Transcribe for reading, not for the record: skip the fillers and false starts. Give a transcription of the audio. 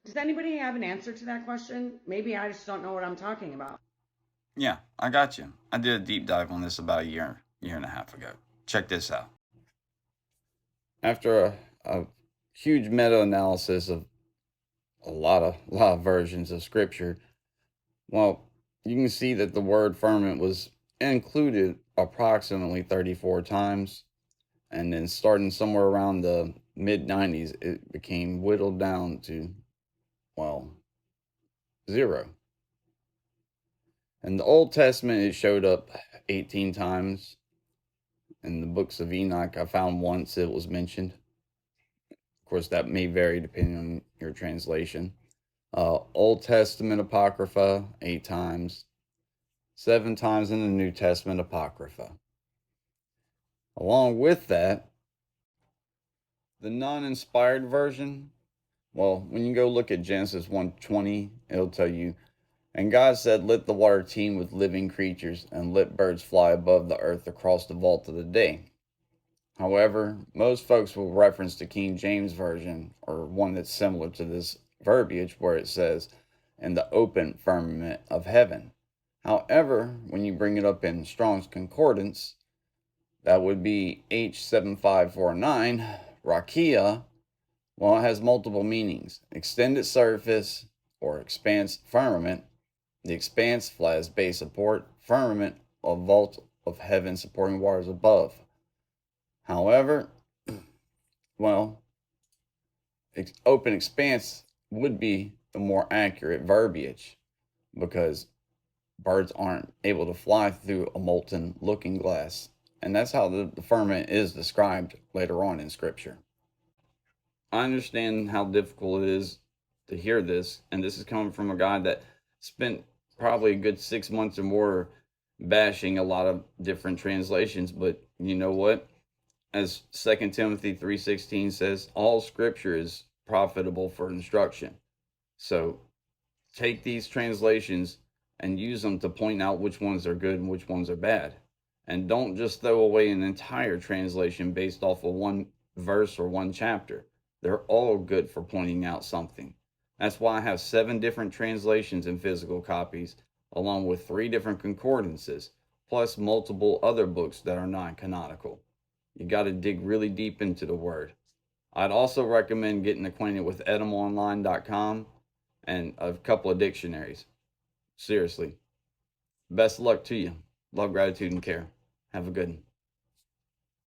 Does anybody have an answer to that question? Maybe I just don't know what I'm talking about. Yeah, I got you. I did a deep dive on this about a year and a half ago. Check this out. After a huge meta-analysis of a lot of versions of scripture, well, you can see that the word firmament was included approximately 34 times, and then starting somewhere around the mid 90s, it became whittled down to, well, 0. In the Old Testament, it showed up 18 times. In the books of Enoch, I found once it was mentioned. Of course, that may vary depending on your translation. Old Testament Apocrypha, 8 times. 7 times in the New Testament Apocrypha. Along with that, the non-inspired version, well, when you go look at Genesis 1:20, it'll tell you, and God said, let the water teem with living creatures, and let birds fly above the earth across the vault of the day. However, most folks will reference the King James Version, or one that's similar to this verbiage, where it says, in the open firmament of heaven. However, when you bring it up in Strong's Concordance, that would be H7549, Rakia. Well, it has multiple meanings. Extended surface or expanse firmament. The expanse flies base support. Firmament, a vault of heaven supporting waters above. However, well, open expanse would be the more accurate verbiage because birds aren't able to fly through a molten looking glass. And that's how the firmament is described later on in Scripture. I understand how difficult it is to hear this, and this is coming from a guy that spent probably a good 6 months or more bashing a lot of different translations. But you know what? As 2 Timothy 3:16 says, all Scripture is profitable for instruction. So take these translations and use them to point out which ones are good and which ones are bad. And don't just throw away an entire translation based off of one verse or one chapter. They're all good for pointing out something. That's why I have 7 different translations in physical copies, along with 3 different concordances, plus multiple other books that are non-canonical. You got to dig really deep into the word. I'd also recommend getting acquainted with etymonline.com and a couple of dictionaries. Seriously. Best of luck to you. Love, gratitude, and care. Have a good one.